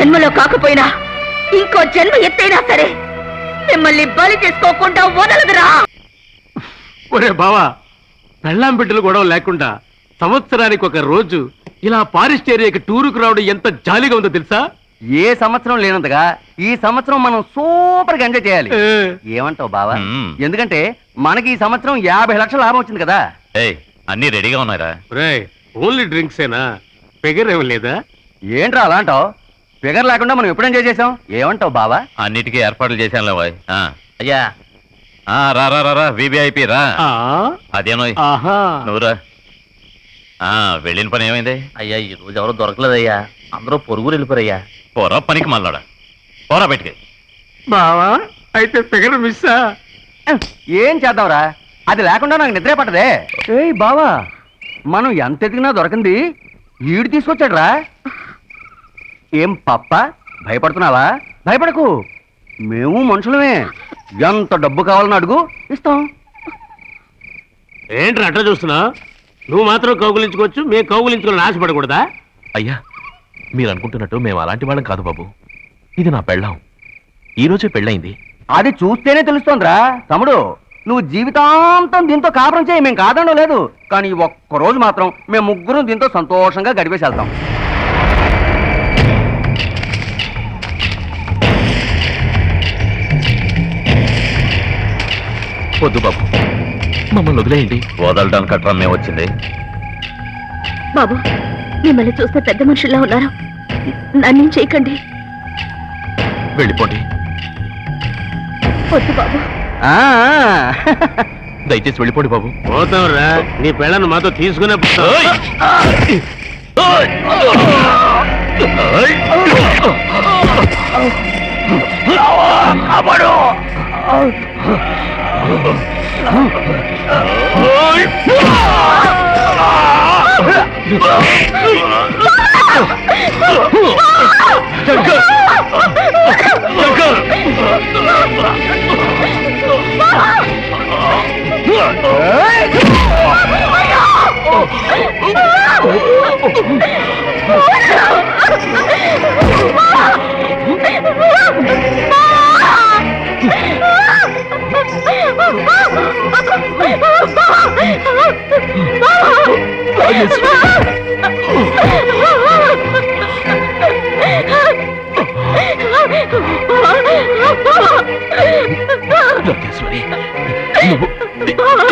జన్మలో కాకపోయినా ఇంకో జన్మ ఎత్తైనా సరే మిమ్మల్ని బలి చేసుకోకుండా వదలదురా. ఒరే బావా, పెళ్ళాం బిడ్డలు గొడవ లేకుండా సంవత్సరానికి ఒక రోజు ఇలా ఫారెస్ట్ ఏరియాకి టూరుకు రావడం ఎంత జాలీగా ఉందో తెలుసా? ఏ సంవత్సరం లేనంతగా ఈ సంవత్సరం మనం సూపర్ గా ఎంజాయ్ చేయాలి. ఏమంటావు బావా? ఎందుకంటే మనకి ఈ సంవత్సరం 50 లక్షల లాభం వచ్చింది కదా. అన్ని రెడీగా ఉన్నారా? ఓన్లీ డ్రింక్స్ ఏనా? ఫిగర్ ఏమి లేదా? ఏంట్రా అలా అంటావు? ఫిగర్ లేకుండా మనం ఎప్పుడు ఎంజాయ్ చేసాం? ఏమంటావు బావా? అన్నిటికీ ఏర్పాట్లు చేశాను అయ్యా. రా రా రా వివిఐపి రా. అదేనో నువ్వురా. వెళ్ళిన పని ఏమైంది? అయ్యా ఈ రోజు ఎవరో దొరకలేదయ్యా, అందరూ పొరుగురు వెళ్ళిపోరయ్యా. పోరా పనికి మళ్ళాడా, పోరా బయటికి. బావా అయితే ఫిగర్ మిస్. ఏం చేద్దాంరా, అది లేకుండా నాకు నిద్రే పట్టదే. ఏయ్ బావా, మనం ఎంత ఎదిగినా దొరకంది ఈడు తీసుకొచ్చాడు రా. ఏం పప్ప భయపడుతున్నావా? భయపడకు, మేము మనుషులమే. ఎంత డబ్బు కావాలని అడుగు, ఇస్తాం. ఏంట్రా అట్లా చూస్తున్నా? నువ్వు మాత్రం కౌగులించుకోవచ్చు, మేము కౌగులించుకోవాలని ఆశపడకూడదా? అయ్యా మీరు అనుకుంటున్నట్టు మేము అలాంటి వాళ్ళం కాదు బాబు. ఇది నా పెళ్ళాం, ఈ రోజే పెళ్ళయింది. అది చూస్తేనే తెలుస్తోందిరా తమ్ముడు. నువ్వు జీవితాంతం దీంతో కాపురం చేయి, మేము కాదనడం లేదు. కానీ ఒక్కరోజు మాత్రం మేము ముగ్గురం దీంతో సంతోషంగా గడిపేసి వెళ్తాం. వద్దు బాబు, మమ్మల్ని వదిలేయండి. వదలడానికి అట్రా మేము వచ్చింది. బాబు మిమ్మల్ని చూస్తే పెద్ద మనుషుల్లా ఉన్నారు, నన్నేం చేయకండి. వెళ్ళిపోండి. వద్దు బాబు. దయచేసి వెళ్ళిపోండి బాబు. పోతావురా, నీ పెళ్ళను మాతో తీసుకునే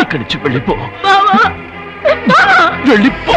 ఇక్కడి నుంచి వెళ్ళిపో, వెళ్ళిపో.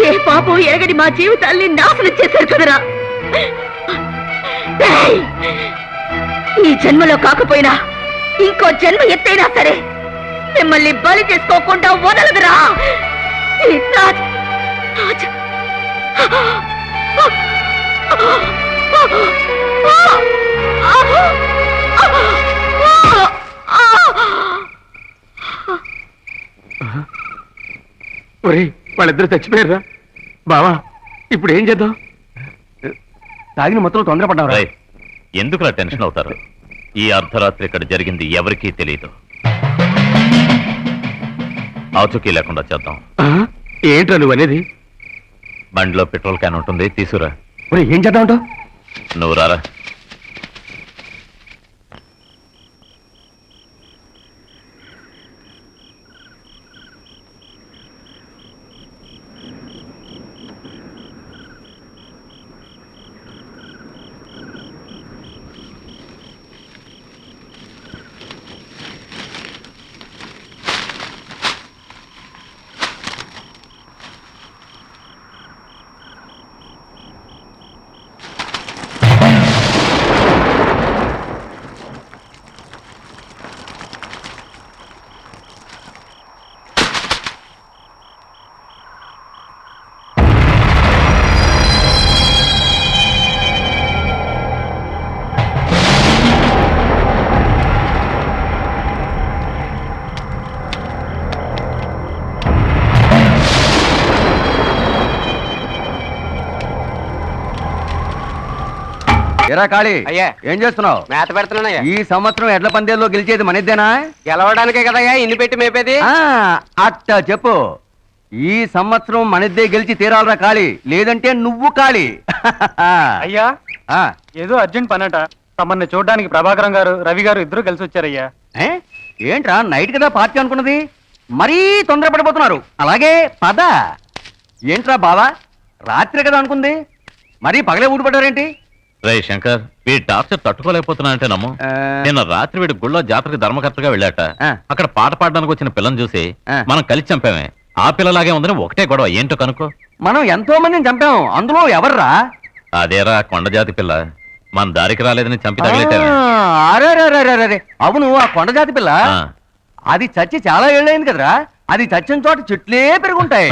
ఏ పాపం ఎరగని మా జీవితాల్ని నాశనం చేశారు కదరా. ఈ జన్మలో కాకపోయినా ఇంకో జన్మ ఎత్తైనా సరే మిమ్మల్ని బలి చేసుకోకుండా వదలదురా. ఒరే వాళ్ళిద్దరు చచ్చిపోయారా బావా? ఇప్పుడు ఏం చేద్దాం? తాగిన మొత్తం తొందరపడ్డావు. ఎందుకులా టెన్షన్ అవుతారు? ఈ అర్ధరాత్రి ఇక్కడ జరిగింది ఎవరికీ తెలియదు. ఆచూకీ లేకుండా చేద్దాం. ఏంట్రా నువ్వు అనేది? బండిలో పెట్రోల్ క్యాన్ ఉంటుంది, తీసుకురా. ఏం చేద్దాం అంటావు? నువ్వు రారా. ఎరా కాళీ అయ్యా. ఏం చేస్తున్నావు? మేత పెడుతున్నానయ్యా. ఈ సంవత్సరం ఎడ్ల పందేల్లో గెలిచేది మనిద్దేనా? గెలవడానికే కదయ్యా ఇన్ని పెట్టి మేపేది. అట్ట చెప్పు. ఈ సంవత్సరం మనిద్దే గెలిచి తీరాలరా కాళీ, లేదంటే నువ్వు కాళీ. అయ్యా ఆ, ఏదో అర్జెంట్ పనట. తమన్ని చూడడానికి ప్రభాకరం గారు రవి గారు ఇద్దరు కలిసి వచ్చారయ్యా. ఏ? ఏంట్రా నైట్ కదా పార్టీ అనుకున్నది, మరీ తొందరపడిపోతున్నారు. అలాగే పద. ఏంట్రా బావా, రాత్రి కదా అనుకుంది, మరీ పగలే ఊడిపడ్డారేంటి? రే శంకర్, వీడి టార్చర్ తట్టుకోలేకపోతున్నానంటే నమ్ము. నిన్న రాత్రి వీడి గుళ్ళో జాతరకి ధర్మకర్తగా వెళ్ళాట. ఆ. అక్కడ పాట పాడడానికి వచ్చిన పిల్లని చూసి ఆ. మనం కలిసి చంపామే. ఆ పిల్లలాగే ఉందని ఒకటే గొడవ, ఏంటో కనుక్కో. మనం ఎంతో మందిని చంపాం, అందులో ఎవర్రా? అదేరా కొండజాతి పిల్ల, మన దారికి రాలేదని చంపి తగిలేటావే. అరే, అవును, ఆ కొండజాతి పిల్ల. అది చచ్చి చాలా ఏళ్ళైంది కదరా. అది చచ్చిన చోట చెట్లే పెరుగుంటాయి.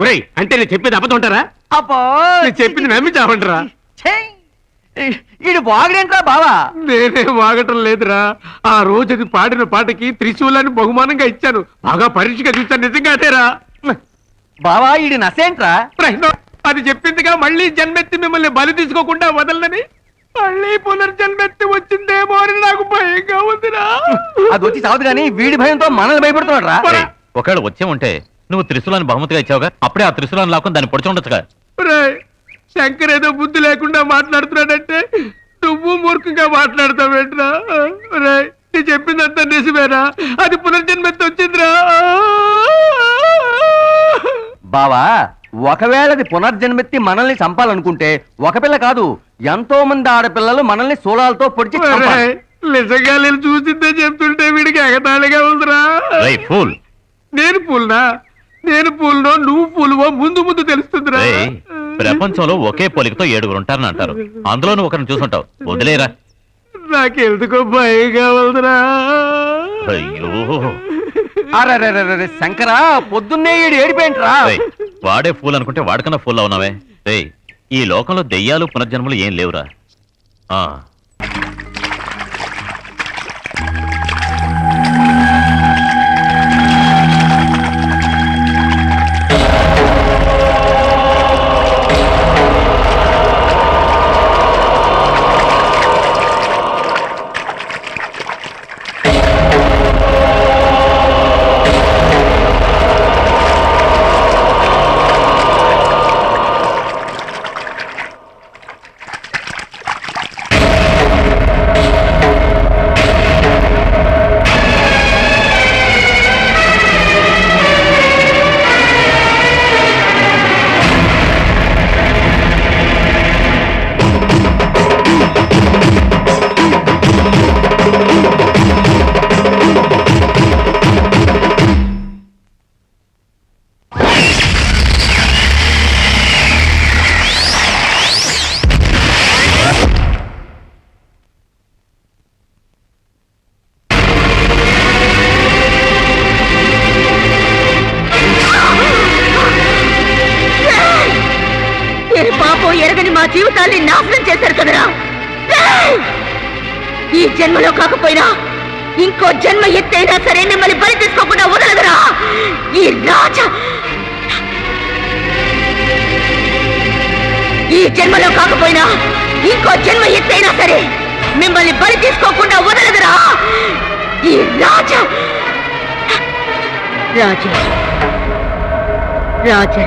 ఒరేయ్, అంటే నేను చెప్పేది అబద్ధం ఉంటారా? అబ్బో, నేను చెప్పింది నమ్మి చావంటరా? ఇది బాగుడేంట్రా బావా? నేనే వాగటం లేదురా. ఆ రోజు అది పాడిన పాటకి త్రిశూలాన్ని బహుమానంగా ఇచ్చాను. బాగా పరీక్షగా చూస్తాను, నిజంగా అదేరా. బావా, ఇది నసేంట్రా? అది చెప్పిందిగా మళ్ళీ జన్మెత్తి మిమ్మల్ని బలి తీసుకోకుండా వదలని. మళ్ళీ పునర్జన్మెత్తి వచ్చిందేమో అని నాకు భయంగా ఉందిరా. అది వచ్చి చావదు కానీ వీడి భయంతో మనల్ని భయపడుతున్నాడు రా. రేయ్, ఒకవేళ వచ్చే ఉంటే నువ్వు త్రిశూలాన్ని బహుమతిగా ఇచ్చావుగా, అప్పుడే ఆ త్రిశూలాన్ని లాక్కుని దాన్ని పొడిచి ఉండొచ్చుగా. ఒరేయ్, శంకర్ ఏదో బుద్ధి లేకుండా మాట్లాడుతున్నాడంటే నువ్వు మూర్ఖంగా మాట్లాడతావేంట్రా? ఒరేయ్, నీ చెప్పిందంతా నిజమేరా? అది పునర్జన్మెత్తి వచ్చిందిరా. బావా, ఒకవేళ అది పునర్జన్మెత్తి మనల్ని చంపాలనుకుంటే ఒక పిల్ల కాదు, ఎంతో మంది ఆడపిల్లలు మనల్ని శూలాలతో పొడిచి చంపాలి. ఒరేయ్, నిజంగా నేను చూసిందే చెప్తుంటే వీడికి ఎగతాళిగా ఉందిరా. రేయ్ ఫూల్, నేను పూల్నా? నేను పూలనో నువ్వు పూలువో ముందు ముందు తెలుస్తుందిరా. రేయ్, ప్రపంచంలో ఒకే పోలికతో 7 ఉంటారని అంటారు. అందులో నువ్వు ఒకరిని చూసుంటావు. వదిలేరా. నాకెందుకో భయంగా ఉందిరా. అయ్యో, అరే శంకరా, పొద్దున్నే ఈడు ఏడిపోయింట్రా. రేయ్, వాడే ఫూల్ అనుకుంటే వాడికన్నా ఫూల్ అవునావే. రేయ్, ఈ లోకంలో దెయ్యాలు పునర్జన్మలు ఏం లేవురా. ఆ పాపం ఎరగని మా జీవితాన్ని నాశనం చేశారు కదరా. ఈ జన్మలో కాకపోయినా ఇంకో జన్మ ఎత్తైనా సరే మిమ్మల్ని బలి తీసుకోకుండా వదలదురా. ఈ జన్మలో కాకపోయినా ఇంకో జన్మ ఎత్తైనా సరే మిమ్మల్ని బలి తీసుకోకుండా వదలదురా. ఈ రాజా రాజా రాజా